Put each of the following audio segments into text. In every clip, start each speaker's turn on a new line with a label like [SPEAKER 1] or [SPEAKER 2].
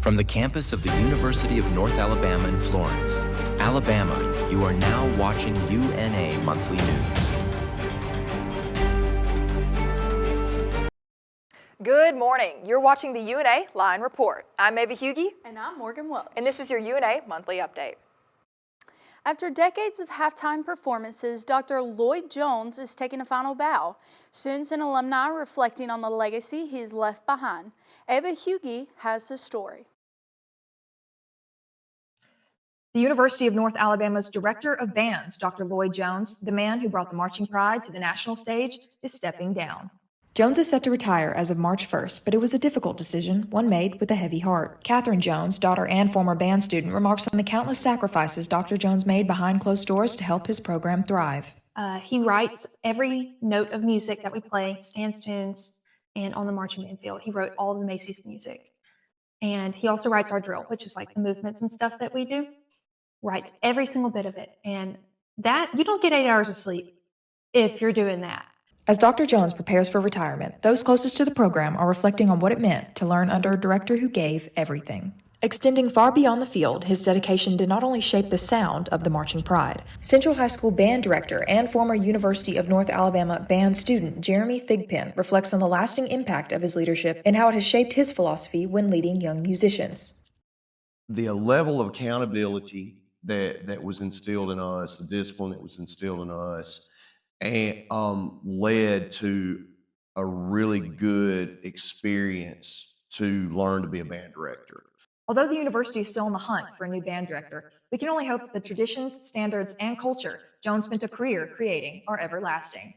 [SPEAKER 1] From the campus of the University of North Alabama in Florence, Alabama, you are now watching UNA Monthly News.
[SPEAKER 2] Good morning. You're watching the UNA Line Report. I'm Ava Hughey.
[SPEAKER 3] And I'm Morgan Welch.
[SPEAKER 2] And this is your UNA Monthly Update.
[SPEAKER 3] After decades of halftime performances, Dr. Lloyd Jones is taking a final bow. Students and alumni reflecting on the legacy he's left behind. Ava Hughey has the story.
[SPEAKER 4] The University of North Alabama's Director of Bands, Dr. Lloyd Jones, the man who brought the marching pride to the national stage, is stepping down. Jones is set to retire as of March 1st, but it was a difficult decision, one made with a heavy heart. Catherine Jones, daughter and former band student, remarks on the countless sacrifices Dr. Jones made behind closed doors to help his program thrive.
[SPEAKER 5] He writes every note of music that we play, stands tunes, and on the marching band field. He wrote all of the Macy's music. And he also writes our drill, which is like the movements and stuff that we do. Writes every single bit of it. And that, you don't get 8 hours of sleep if you're doing that.
[SPEAKER 4] As Dr. Jones prepares for retirement, those closest to the program are reflecting on what it meant to learn under a director who gave everything. Extending far beyond the field, his dedication did not only shape the sound of the marching pride. Central High School band director and former University of North Alabama band student Jeremy Thigpen reflects on the lasting impact of his leadership and how it has shaped his philosophy when leading young musicians.
[SPEAKER 6] The level of accountability that was instilled in us, the discipline that was instilled in us, and led to a really good experience to learn to be a band director.
[SPEAKER 4] Although the university is still on the hunt for a new band director, we can only hope that the traditions, standards, and culture Jones spent a career creating are everlasting.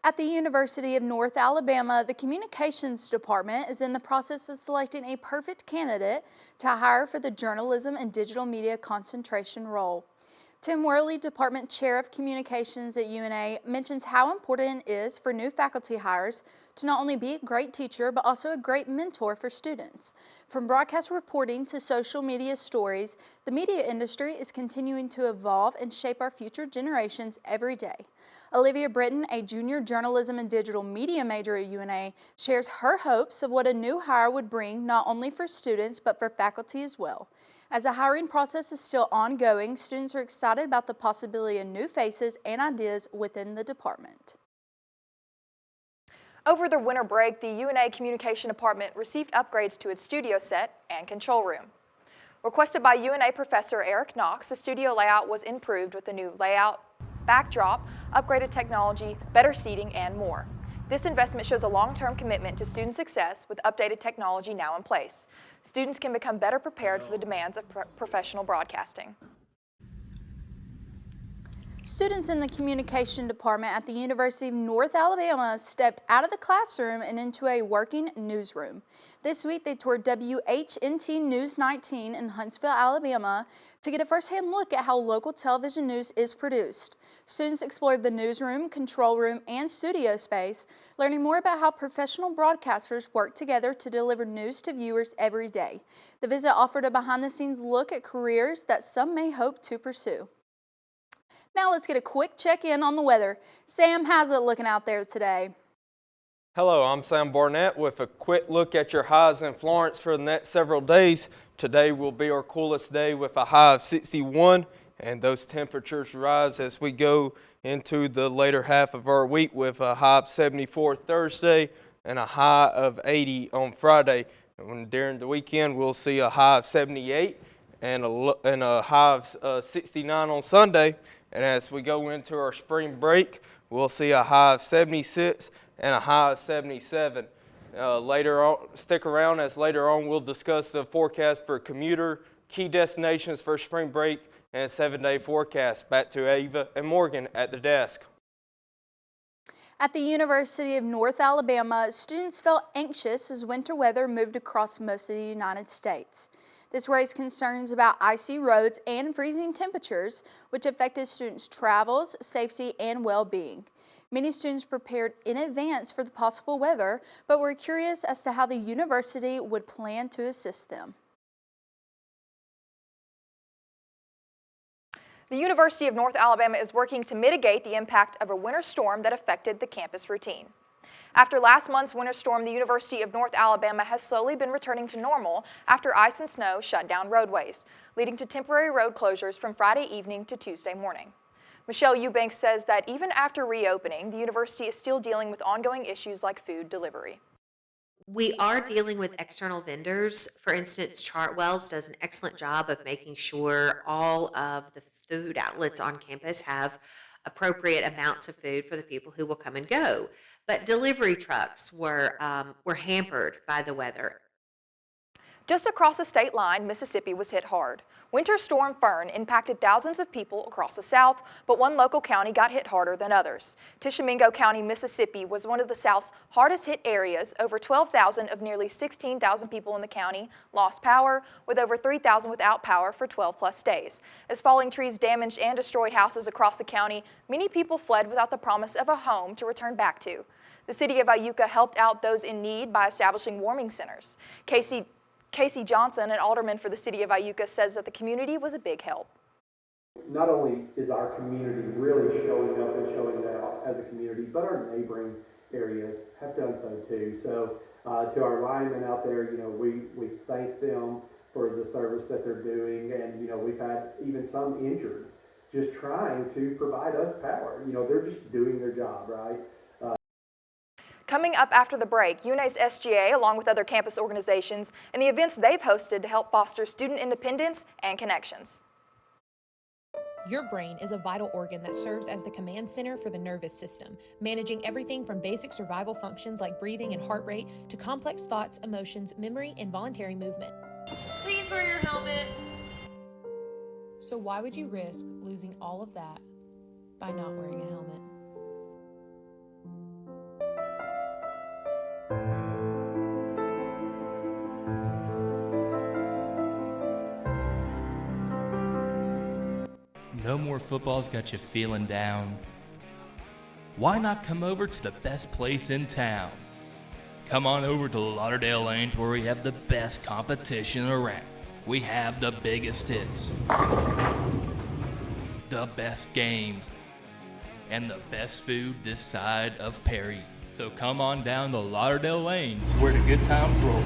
[SPEAKER 3] At the University of North Alabama, the Communications Department is in the process of selecting a perfect candidate to hire for the Journalism and Digital Media concentration role. Tim Worley, Department Chair of Communications at UNA, mentions how important it is for new faculty hires to not only be a great teacher, but also a great mentor for students. From broadcast reporting to social media stories, the media industry is continuing to evolve and shape our future generations every day. Olivia Britton, a junior journalism and digital media major at UNA, shares her hopes of what a new hire would bring not only for students, but for faculty as well. As the hiring process is still ongoing, students are excited about the possibility of new faces and ideas within the department.
[SPEAKER 2] Over the winter break, the UNA Communication Department received upgrades to its studio set and control room. Requested by UNA professor Eric Knox, the studio layout was improved with a new layout, backdrop, upgraded technology, better seating, and more. This investment shows a long-term commitment to student success with updated technology now in place. Students can become better prepared for the demands of professional broadcasting.
[SPEAKER 3] Students in the Communication Department at the University of North Alabama stepped out of the classroom and into a working newsroom. This week they toured WHNT News 19 in Huntsville, Alabama to get a first-hand look at how local television news is produced. Students explored the newsroom, control room, and studio space, learning more about how professional broadcasters work together to deliver news to viewers every day. The visit offered a behind-the-scenes look at careers that some may hope to pursue. Now let's get a quick check-in on the weather. Sam, how's it looking out there today?
[SPEAKER 7] Hello, I'm Sam Barnett with a quick look at your highs in Florence for the next several days. Today will be our coolest day with a high of 61, and those temperatures rise as we go into the later half of our week with a high of 74 Thursday and a high of 80 on Friday. And during the weekend, we'll see a high of 78 and a high of 69 on Sunday. And as we go into our spring break, we'll see a high of 76 and a high of 77. Later on, stick around as later on we'll discuss the forecast for commuter, key destinations for spring break, and a 7-day forecast. Back to Ava and Morgan at the desk.
[SPEAKER 3] At the University of North Alabama, students felt anxious as winter weather moved across most of the United States. This raised concerns about icy roads and freezing temperatures, which affected students' travels, safety, and well-being. Many students prepared in advance for the possible weather, but were curious as to how the university would plan to assist them.
[SPEAKER 2] The University of North Alabama is working to mitigate the impact of a winter storm that affected the campus routine. After last month's winter storm, the University of North Alabama has slowly been returning to normal after ice and snow shut down roadways, leading to temporary road closures from Friday evening to Tuesday morning. Michelle Eubanks says that even after reopening, the university is still dealing with ongoing issues like food delivery.
[SPEAKER 8] We are dealing with external vendors. For instance, Chartwells does an excellent job of making sure all of the food outlets on campus have appropriate amounts of food for the people who will come and go. But delivery trucks were hampered by the weather.
[SPEAKER 2] Just across the state line, Mississippi was hit hard. Winter Storm Fern impacted thousands of people across the South, but one local county got hit harder than others. Tishomingo County, Mississippi was one of the South's hardest hit areas. Over 12,000 of nearly 16,000 people in the county lost power, with over 3,000 without power for 12 plus days. As falling trees damaged and destroyed houses across the county, many people fled without the promise of a home to return back to. The city of Iuka helped out those in need by establishing warming centers. Casey Johnson, an alderman for the city of Iuka, says that the community was a big help.
[SPEAKER 9] Not only is our community really showing up and showing out as a community, but our neighboring areas have done so too. So to our linemen out there, we thank them for the service that they're doing, and we've had even some injured just trying to provide us power. They're just doing their job, right?
[SPEAKER 2] Coming up after the break, UNA's SGA, along with other campus organizations, and the events they've hosted to help foster student independence and connections.
[SPEAKER 10] Your brain is a vital organ that serves as the command center for the nervous system, managing everything from basic survival functions like breathing and heart rate to complex thoughts, emotions, memory, and voluntary movement.
[SPEAKER 11] Please wear your helmet.
[SPEAKER 10] So why would you risk losing all of that by not wearing a helmet?
[SPEAKER 12] No more football's got you feeling down. Why not come over to the best place in town? Come on over to Lauderdale Lanes, where we have the best competition around. We have the biggest hits, the best games, and the best food this side of Perry. So come on down to Lauderdale Lanes, where the good times roll.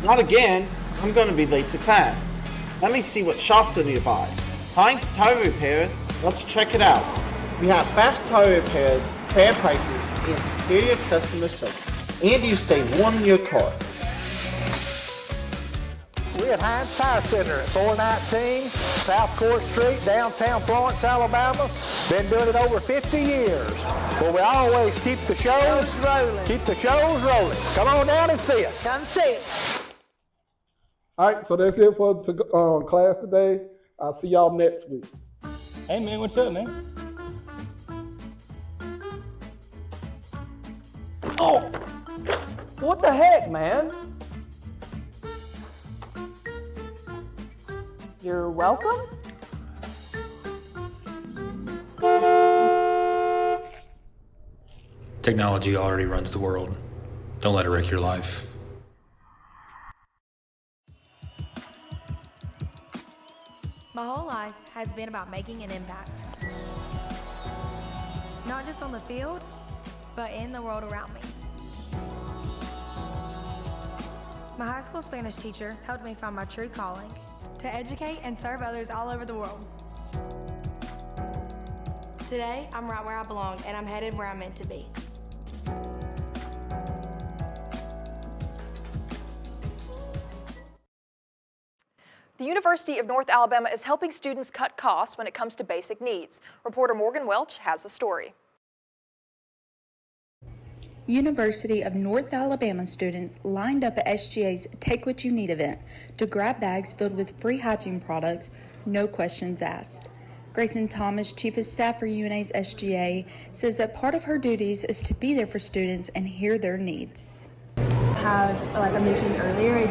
[SPEAKER 13] Not again. I'm going to be late to class. Let me see what shops are nearby. Heinz Tire Repair. Let's check it out. We have fast tire repairs, fair prices, and superior customer service. And you stay warm in your car.
[SPEAKER 14] We're at Heinz Tire Center at 419 South Court Street, downtown Florence, Alabama. Been doing it over 50 years. Well, we always keep the shows rolling. Keep the shows rolling. Come on down and see us.
[SPEAKER 11] Come see us.
[SPEAKER 15] All right, so that's it for class today. I'll see y'all next week.
[SPEAKER 12] Hey man, what's up, man?
[SPEAKER 14] Oh, what the heck, man?
[SPEAKER 11] You're welcome.
[SPEAKER 16] Technology already runs the world. Don't let it wreck your life.
[SPEAKER 17] My whole life has been about making an impact. Not just on the field, but in the world around me. My high school Spanish teacher helped me find my true calling to educate and serve others all over the world. Today, I'm right where I belong, and I'm headed where I'm meant to be.
[SPEAKER 2] The University of North Alabama is helping students cut costs when it comes to basic needs. Reporter Morgan Welch has the story.
[SPEAKER 3] University of North Alabama students lined up at SGA's Take What You Need event to grab bags filled with free hygiene products, no questions asked. Grayson Thomas, Chief of Staff for UNA's SGA, says that part of her duties is to be there for students and hear their needs.
[SPEAKER 18] Have, like I mentioned earlier, a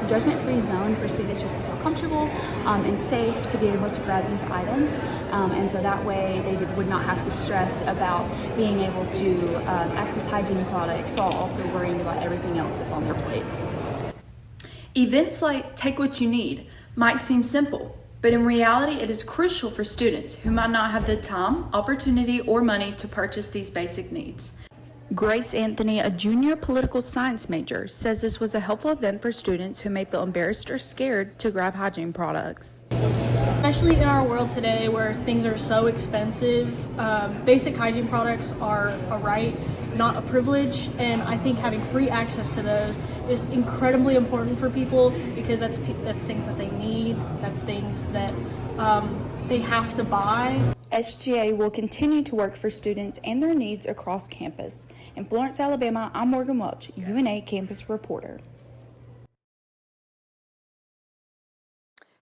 [SPEAKER 18] judgment-free zone for students just to feel comfortable and safe to be able to grab these items. And so that way they would not have to stress about being able to access hygiene products while also worrying about everything else that's on their plate.
[SPEAKER 3] Events like Take What You Need might seem simple, But in reality, it is crucial for students who might not have the time, opportunity, or money to purchase these basic needs. Grace Anthony, a junior political science major, says this was a helpful event for students who may feel embarrassed or scared to grab hygiene products.
[SPEAKER 19] Especially in our world today where things are so expensive, basic hygiene products are a right, not a privilege, and I think having free access to those is incredibly important for people because that's things that they need, that's things that they have to buy.
[SPEAKER 3] SGA will continue to work for students and their needs across campus. In Florence, Alabama, I'm Morgan Welch, UNA campus reporter.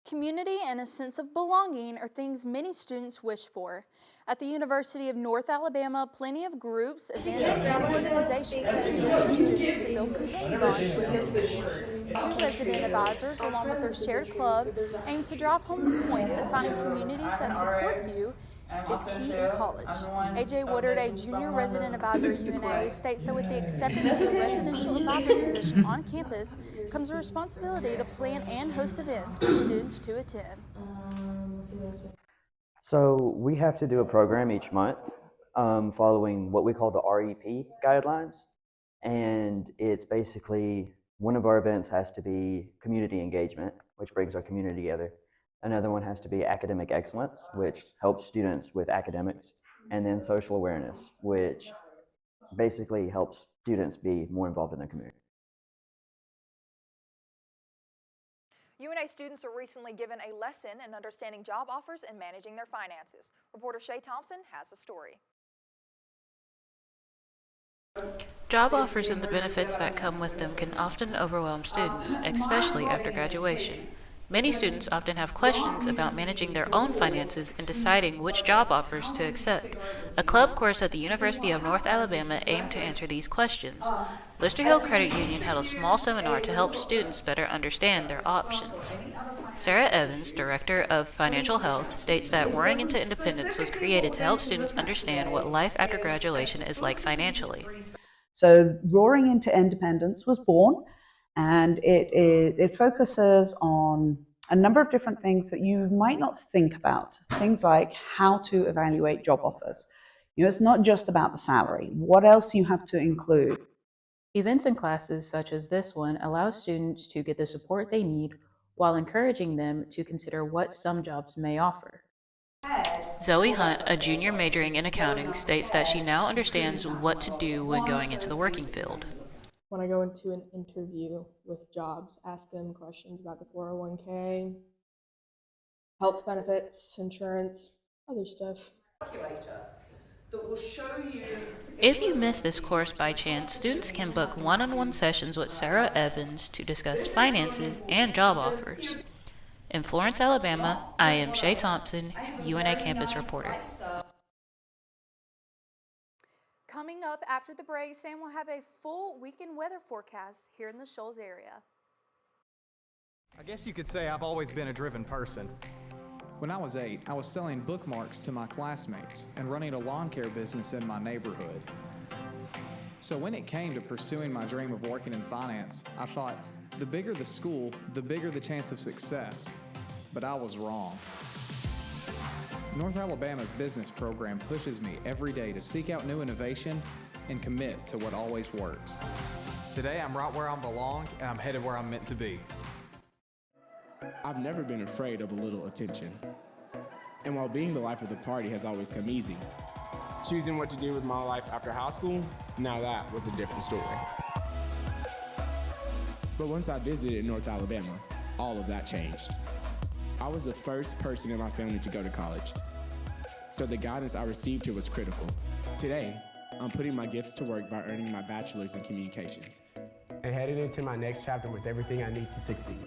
[SPEAKER 3] Community and a sense of belonging are things many students wish for. At the University of North Alabama, plenty of groups, events, and organizations exist for students to build community bonds with their peers. Two resident advisors, along with their shared club, aim to drive home the point that finding communities that support you is key in college. AJ Woodard, a junior resident advisor at UNA, states that with the acceptance of the residential advisor position on campus comes a responsibility to plan and host events for students to attend.
[SPEAKER 20] So we have to do a program each month following what we call the REP guidelines. And it's basically one of our events has to be community engagement, which brings our community together. Another one has to be academic excellence, which helps students with academics, and then social awareness, which basically helps students be more involved in their community.
[SPEAKER 2] UNA students were recently given a lesson in understanding job offers and managing their finances. Reporter Shay Thompson has the story.
[SPEAKER 21] Job offers and the benefits that come with them can often overwhelm students, especially after graduation. Many students often have questions about managing their own finances and deciding which job offers to accept. A club course at the University of North Alabama aimed to answer these questions. Lister Hill Credit Union held a small seminar to help students better understand their options. Sarah Evans, Director of Financial Health, states that Roaring into Independence was created to help students understand what life after graduation is like financially.
[SPEAKER 22] So Roaring into Independence was born, and it focuses on a number of different things that you might not think about. Things like how to evaluate job offers. You know, it's not just about the salary. What else you have to include?
[SPEAKER 21] Events and classes such as this one allow students to get the support they need while encouraging them to consider what some jobs may offer. Zoe Hunt, a junior majoring in accounting, states that she now understands what to do when going into the working field.
[SPEAKER 23] When I go into an interview with jobs, ask them questions about the 401k, health benefits, insurance, other stuff.
[SPEAKER 21] That will show you. If you miss this course by chance, students can book one-on-one sessions with Sarah Evans to discuss finances and job offers. In Florence, Alabama, I am Shay Thompson, UNA campus reporter.
[SPEAKER 3] Coming up after the break, Sam will have a full weekend weather forecast here in the Shoals area.
[SPEAKER 24] I guess you could say I've always been a driven person. When I was 8, I was selling bookmarks to my classmates and running a lawn care business in my neighborhood. So when it came to pursuing my dream of working in finance, I thought, the bigger the school, the bigger the chance of success. But I was wrong. North Alabama's business program pushes me every day to seek out new innovation and commit to what always works. Today, I'm right where I belong, and I'm headed where I'm meant to be.
[SPEAKER 25] I've never been afraid of a little attention. And while being the life of the party has always come easy, choosing what to do with my life after high school, now that was a different story. But once I visited North Alabama, all of that changed. I was the first person in my family to go to college, so the guidance I received here was critical. Today, I'm putting my gifts to work by earning my bachelor's in communications.
[SPEAKER 26] And headed into my next chapter with everything I need to succeed.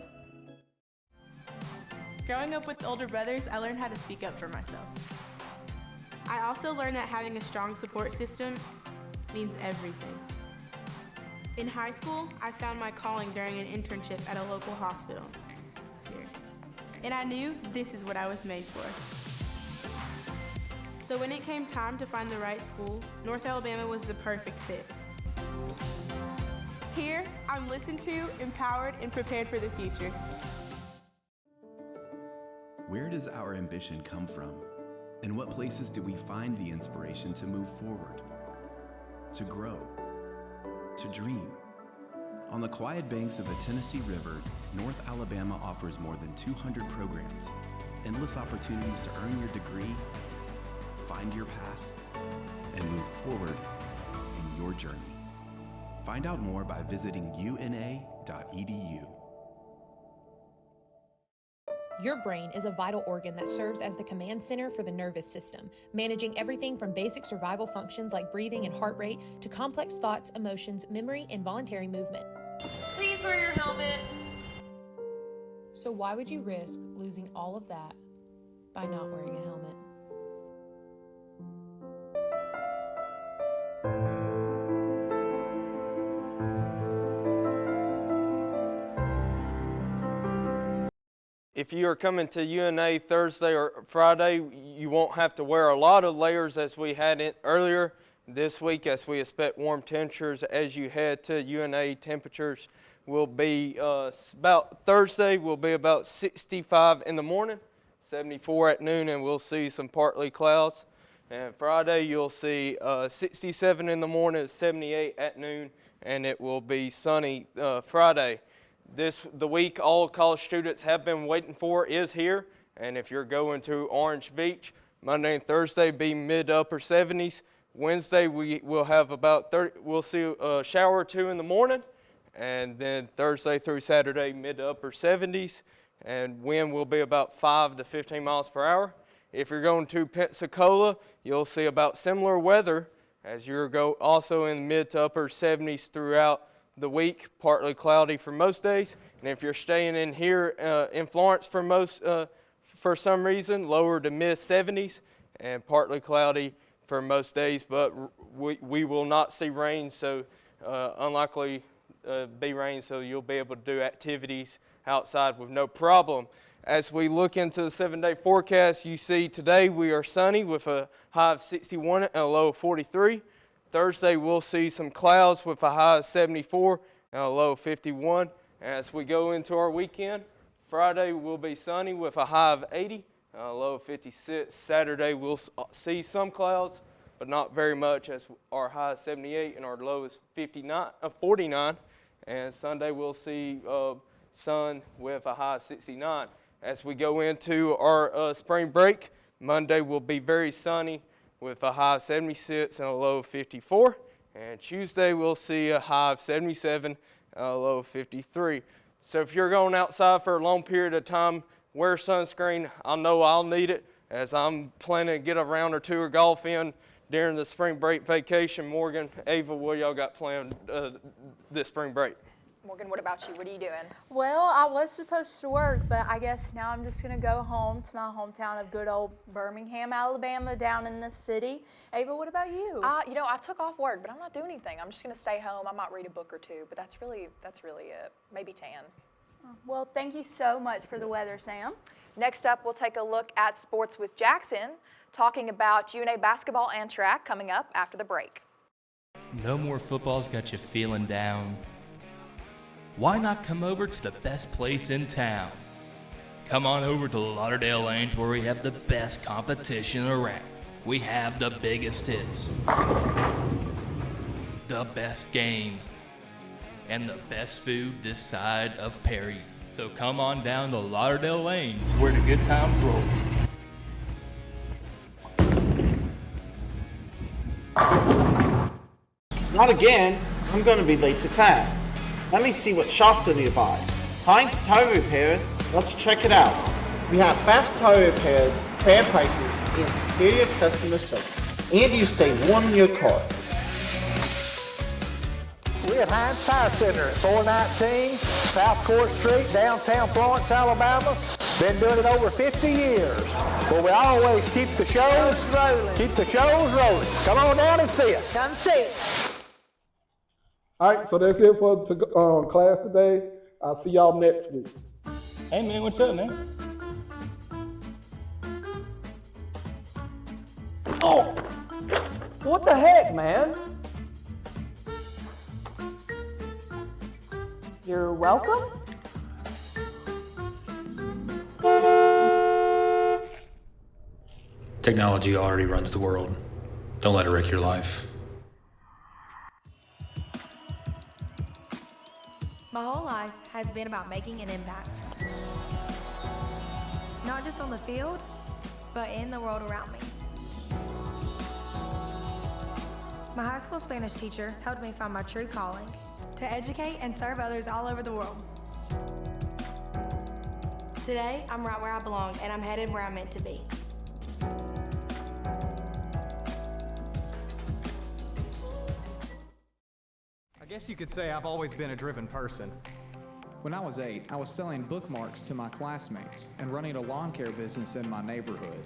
[SPEAKER 27] Growing up with older brothers, I learned how to speak up for myself. I also learned that having a strong support system means everything. In high school, I found my calling during an internship at a local hospital. And I knew this is what I was made for. So when it came time to find the right school, North Alabama was the perfect fit. Here, I'm listened to, empowered, and prepared for the future.
[SPEAKER 1] Where does our ambition come from? In what places do we find the inspiration to move forward, to grow, to dream? On the quiet banks of the Tennessee River, North Alabama offers more than 200 programs, endless opportunities to earn your degree, find your path, and move forward in your journey. Find out more by visiting una.edu.
[SPEAKER 10] Your brain is a vital organ that serves as the command center for the nervous system, managing everything from basic survival functions like breathing and heart rate to complex thoughts, emotions, memory, and voluntary movement.
[SPEAKER 11] Please wear your helmet.
[SPEAKER 10] So why would you risk losing all of that by not wearing a helmet?
[SPEAKER 4] If you are coming to UNA Thursday or Friday, you won't have to wear a lot of layers as we had earlier this week, as we expect warm temperatures as you head to UNA. Temperatures will be about Thursday will be about 65 in the morning, 74 at noon, and we'll see some partly clouds. And Friday you'll see 67 in the morning, 78 at noon, and it will be sunny Friday. The week all college students have been waiting for is here, and if you're going to Orange Beach, Monday and Thursday be mid-upper 70s. Wednesday we will have about 30. We'll see a shower or two in the morning, and then Thursday through Saturday mid-upper 70s, and wind will be about 5 to 15 miles per hour. If you're going to Pensacola, you'll see about similar weather as you're also in mid to upper 70s throughout the week, partly cloudy for most days. And if you're staying in here in Florence for some reason, lower to mid 70s and partly cloudy for most days, but we will not see rain, so unlikely be rain, so you'll be able to do activities outside with no problem. As we look into the 7-day forecast, you see today we are sunny with a high of 61 and a low of 43. Thursday, we'll see some clouds with a high of 74 and a low of 51. As we go into our weekend, Friday will be sunny with a high of 80 and a low of 56. Saturday, we'll see some clouds, but not very much, as our high is 78 and our low is 49. And Sunday, we'll see sun with a high of 69. As we go into our spring break, Monday will be very sunny with a high of 76 and a low of 54. And Tuesday, we'll see a high of 77 and a low of 53. So if you're going outside for a long period of time, wear sunscreen. I know I'll need it, as I'm planning to get a round or two of golf in during the spring break vacation. Morgan, Ava, what y'all got planned this spring break?
[SPEAKER 2] Morgan, what about you? What are you doing?
[SPEAKER 3] Well, I was supposed to work, but I guess now I'm just going to go home to my hometown of good old Birmingham, Alabama, down in the city. Ava, what about you?
[SPEAKER 2] You know, I took off work, but I'm not doing anything. I'm just going to stay home. I might read a book or two, but that's really it. Maybe tan.
[SPEAKER 3] Well, thank you so much for the weather, Sam.
[SPEAKER 2] Next up, we'll take a look at sports with Jackson, talking about UNA basketball and track coming up after the break.
[SPEAKER 12] No more football's got you feeling down. Why not come over to the best place in town? Come on over to Lauderdale Lanes, where we have the best competition around. We have the biggest hits, the best games, and the best food this side of Perry. So come on down to Lauderdale Lanes, where the good times roll.
[SPEAKER 13] Not again. I'm going to be late to class. Let me see what shops are nearby. Heinz Tire Repair, let's check it out. We have fast tire repairs, fair prices, and superior customer service. And you stay warm in your car.
[SPEAKER 14] We're at Heinz Tire Center at 419 South Court Street, downtown Florence, Alabama. Been doing it over 50 years. But we always keep the shows rolling. Keep the shows rolling. Come on down and see us.
[SPEAKER 11] Come see us.
[SPEAKER 15] All right, so that's it for class today. I'll see y'all next week.
[SPEAKER 12] Hey man, what's up, man?
[SPEAKER 5] Oh, what the heck, man?
[SPEAKER 11] You're welcome.
[SPEAKER 6] Technology already runs the world. Don't let it wreck your life.
[SPEAKER 7] My whole life has been about making an impact. Not just on the field, but in the world around me. My high school Spanish teacher helped me find my true calling to educate and serve others all over the world. Today, I'm right where I belong, and I'm headed where I'm meant to be.
[SPEAKER 24] I guess you could say I've always been a driven person. When I was 8, I was selling bookmarks to my classmates and running a lawn care business in my neighborhood.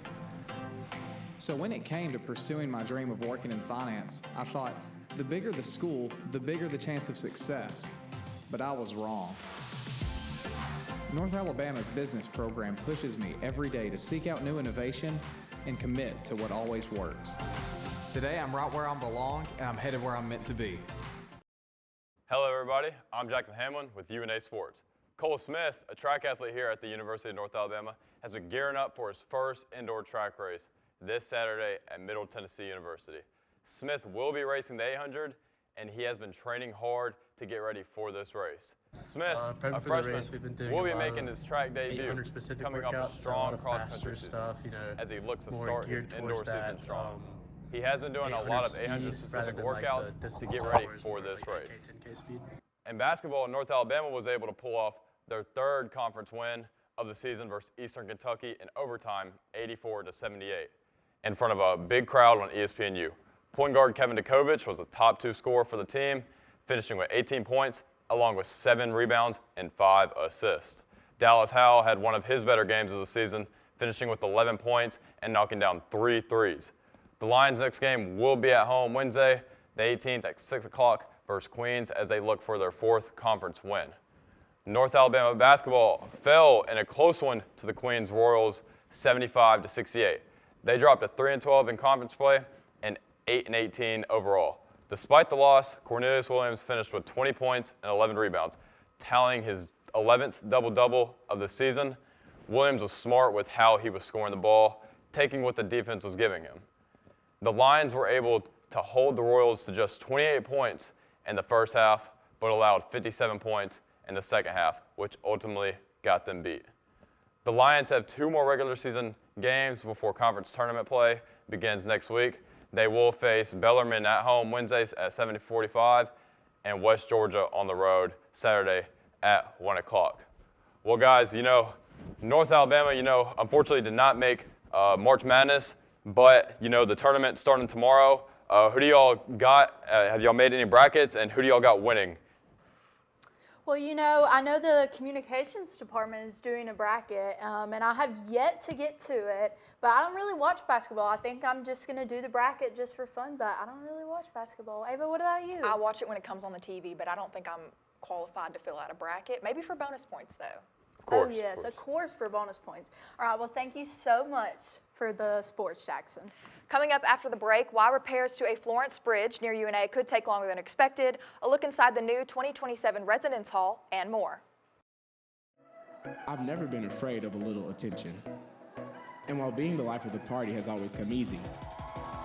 [SPEAKER 24] So when it came to pursuing my dream of working in finance, I thought, the bigger the school, the bigger the chance of success. But I was wrong. North Alabama's business program pushes me every day to seek out new innovation and commit to what always works. Today, I'm right where I belong, and I'm headed where I'm meant to be.
[SPEAKER 8] Hello everybody, I'm Jackson Hamlin with UNA Sports. Cole Smith, a track athlete here at the University of North Alabama, has been gearing up for his first indoor track race this Saturday at Middle Tennessee University. Smith will be racing the 800, and he has been training hard to get ready for this race. Smith, a freshman, will be making his track debut, coming up a strong cross-country season as he looks to start his indoor season strong. He has been doing a lot of 800 specific workouts to get ready for this race. In basketball, North Alabama was able to pull off their third conference win of the season versus Eastern Kentucky in overtime, 84-78, in front of a big crowd on ESPNU. Point guard Kevin Dukovich was the top 2 scorer for the team, finishing with 18 points, along with 7 rebounds and 5 assists. Dallas Howell had one of his better games of the season, finishing with 11 points and knocking down 3 threes. The Lions' next game will be at home Wednesday, the 18th at 6 o'clock versus Queens as they look for their 4th conference win. North Alabama basketball fell in a close one to the Queens Royals, 75-68. They dropped to 3-12 in conference play and 8-18 overall. Despite the loss, Cornelius Williams finished with 20 points and 11 rebounds, tallying his 11th double-double of the season. Williams was smart with how he was scoring the ball, taking what the defense was giving him. The Lions were able to hold the Royals to just 28 points in the first half, but allowed 57 points in the second half, which ultimately got them beat. The Lions have 2 more regular season games before conference tournament play begins next week. They will face Bellarmine at home Wednesdays at 7:45 and West Georgia on the road Saturday at 1 o'clock. Well, guys, North Alabama, unfortunately did not make March Madness, but, the tournament starting tomorrow. Who do y'all got? Have y'all made any brackets, and who do y'all got winning?
[SPEAKER 3] Well, I know the communications department is doing a bracket, and I have yet to get to it, but I don't really watch basketball. I think I'm just going to do the bracket just for fun, but I don't really watch basketball. Ava, what about you?
[SPEAKER 2] I watch it when it comes on the TV, but I don't think I'm qualified to fill out a bracket. Maybe for bonus points, though.
[SPEAKER 8] Of course.
[SPEAKER 3] Oh, yes, of course for bonus points. All right, well, thank you so much for the sports, Jackson.
[SPEAKER 2] Coming up after the break, why repairs to a Florence Bridge near UNA could take longer than expected, a look inside the new 2027 Residence Hall, and more.
[SPEAKER 25] I've never been afraid of a little attention. And while being the life of the party has always come easy,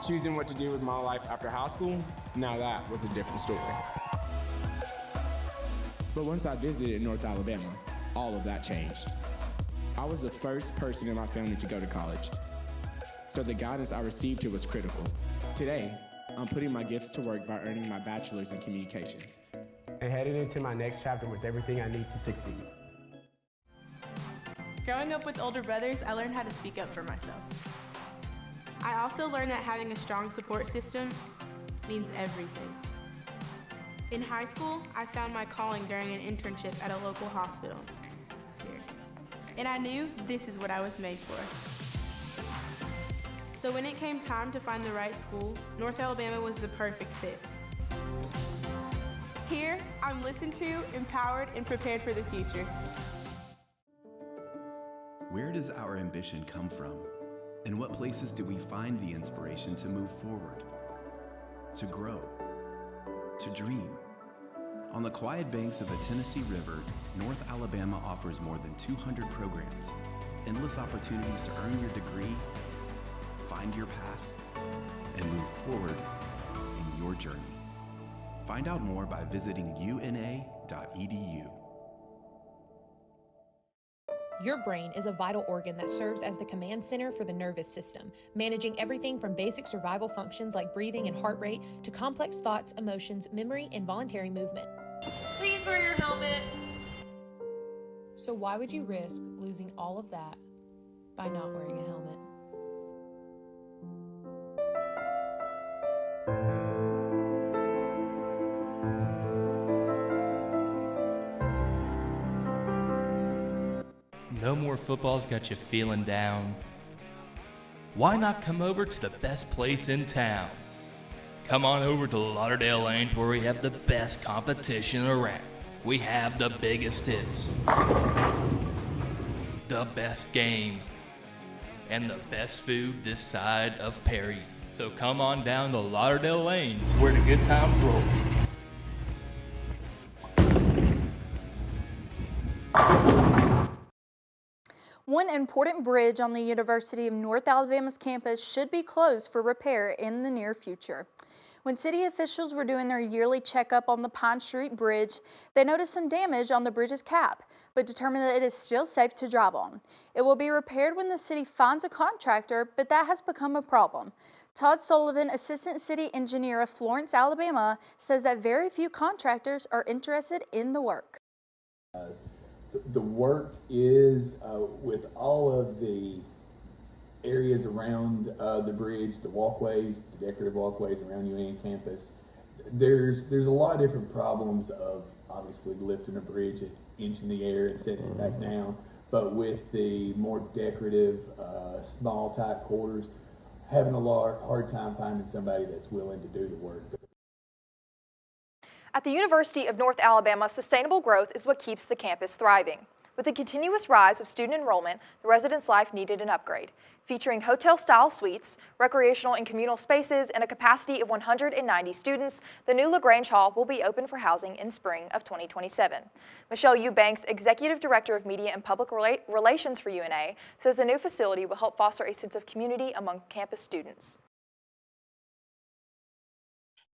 [SPEAKER 25] choosing what to do with my life after high school, now that was a different story. But once I visited North Alabama, all of that changed. I was the first person in my family to go to college, so the guidance I received here was critical. Today, I'm putting my gifts to work by earning my bachelor's in communications.
[SPEAKER 9] And headed into my next chapter with everything I need to succeed.
[SPEAKER 27] Growing up with older brothers, I learned how to speak up for myself. I also learned that having a strong support system means everything. In high school, I found my calling during an internship at a local hospital. And I knew this is what I was made for. So when it came time to find the right school, North Alabama was the perfect fit. Here, I'm listened to, empowered, and prepared for the future.
[SPEAKER 1] Where does our ambition come from? In what places do we find the inspiration to move forward, to grow, to dream? On the quiet banks of the Tennessee River, North Alabama offers more than 200 programs, endless opportunities to earn your degree, find find your path and move forward in your journey. Find out more by visiting una.edu.
[SPEAKER 10] Your brain is a vital organ that serves as the command center for the nervous system, managing everything from basic survival functions like breathing and heart rate to complex thoughts, emotions, memory, and voluntary movement.
[SPEAKER 11] Please wear your helmet.
[SPEAKER 10] So why would you risk losing all of that by not wearing a helmet?
[SPEAKER 12] No more football's got you feeling down. Why not come over to the best place in town? Come on over to Lauderdale Lanes where we have the best competition around. We have the biggest hits, the best games, and the best food this side of Perry. So come on down to Lauderdale Lanes where the good times roll.
[SPEAKER 3] One important bridge on the University of North Alabama's campus should be closed for repair in the near future. When city officials were doing their yearly checkup on the Pine Street Bridge, they noticed some damage on the bridge's cap, but determined that it is still safe to drive on. It will be repaired when the city finds a contractor, but that has become a problem. Todd Sullivan, Assistant City Engineer of Florence, Alabama, says that very few contractors are interested in the work.
[SPEAKER 16] The work is with all of the areas around the bridge, the walkways, the decorative walkways around UAN campus. There's a lot of different problems of obviously lifting a bridge an inch in the air and setting it back down, but with the more decorative, small type quarters, having a hard time finding somebody that's willing to do the work.
[SPEAKER 2] At the University of North Alabama, sustainable growth is what keeps the campus thriving. With the continuous rise of student enrollment, the residents' life needed an upgrade. Featuring hotel-style suites, recreational and communal spaces, and a capacity of 190 students, the new LaGrange Hall will be open for housing in spring of 2027. Michelle Eubanks, Executive Director of Media and Public Relations for UNA, says the new facility will help foster a sense of community among campus students.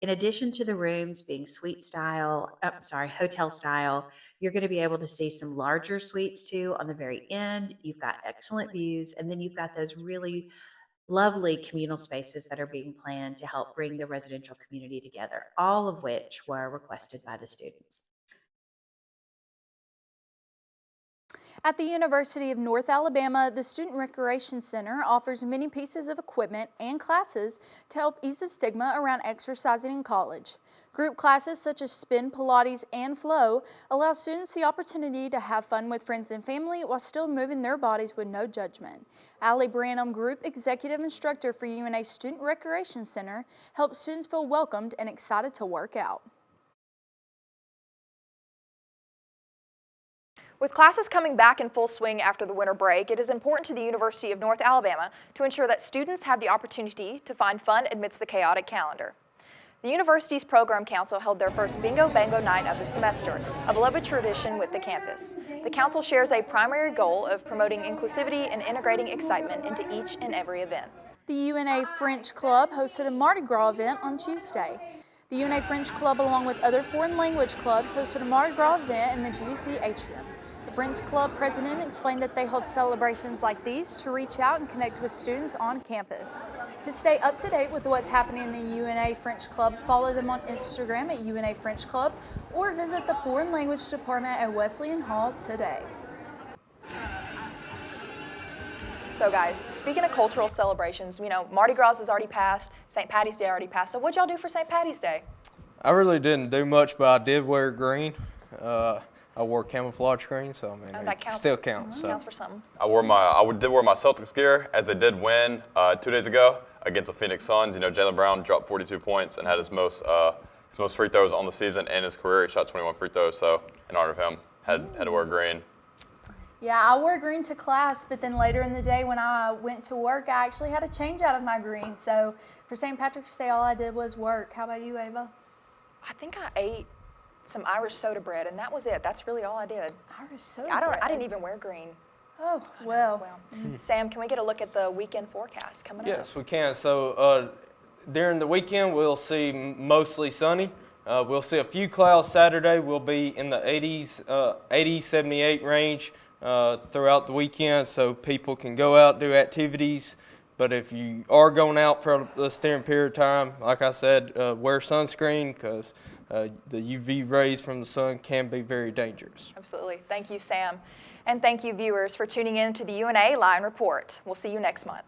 [SPEAKER 17] In addition to the rooms being hotel style, you're going to be able to see some larger suites too on the very end. You've got excellent views, and then you've got those really lovely communal spaces that are being planned to help bring the residential community together, all of which were requested by the students.
[SPEAKER 3] At the University of North Alabama, the Student Recreation Center offers many pieces of equipment and classes to help ease the stigma around exercising in college. Group classes such as spin, Pilates, and flow allow students the opportunity to have fun with friends and family while still moving their bodies with no judgment. Allie Branham, Group Executive Instructor for UNA Student Recreation Center, helps students feel welcomed and excited to work out.
[SPEAKER 2] With classes coming back in full swing after the winter break, it is important to the University of North Alabama to ensure that students have the opportunity to find fun amidst the chaotic calendar. The university's Program Council held their first Bingo Bango night of the semester, a beloved tradition with the campus. The council shares a primary goal of promoting inclusivity and integrating excitement into each and every event.
[SPEAKER 3] The UNA French Club hosted a Mardi Gras event on Tuesday. The UNA French Club, along with other foreign language clubs, hosted a Mardi Gras event in the GUC atrium. The French Club president explained that they hold celebrations like these to reach out and connect with students on campus. To stay up to date with what's happening in the UNA French Club, follow them on Instagram at UNA French Club or visit the Foreign Language Department at Wesleyan Hall today.
[SPEAKER 2] So guys, speaking of cultural celebrations, you know, Mardi Gras has already passed, St. Patty's Day already passed, so what'd y'all do for St. Patty's Day?
[SPEAKER 4] I really didn't do much, but I did wear green. I wore camouflage green, so I mean,
[SPEAKER 2] that counts.
[SPEAKER 4] Still counts.
[SPEAKER 2] Counts for something.
[SPEAKER 8] I did wear my Celtics gear, as they did win 2 days ago against the Phoenix Suns. You know, Jaylen Brown dropped 42 points and had his most free throws on the season and his career. He shot 21 free throws, so in honor of him, had to wear green.
[SPEAKER 3] Yeah, I wore green to class, but then later in the day when I went to work, I actually had to change out of my green. So for St. Patrick's Day, all I did was work. How about you, Ava?
[SPEAKER 2] I think I ate some Irish soda bread, and that was it. That's really all I did.
[SPEAKER 3] Irish soda
[SPEAKER 2] bread?
[SPEAKER 3] bread?
[SPEAKER 2] I didn't even wear green.
[SPEAKER 3] Oh, well.
[SPEAKER 2] Sam, can we get a look at the weekend forecast coming up?
[SPEAKER 4] Yes, we can. So during the weekend, we'll see mostly sunny. We'll see a few clouds Saturday. We'll be in the 80, 78 range throughout the weekend, so people can go out, do activities. But if you are going out for a steering period of time, like I said, wear sunscreen because the UV rays from the sun can be very dangerous.
[SPEAKER 2] Absolutely. Thank you, Sam. And thank you, viewers, for tuning in to the UNA Line Report. We'll see you next month.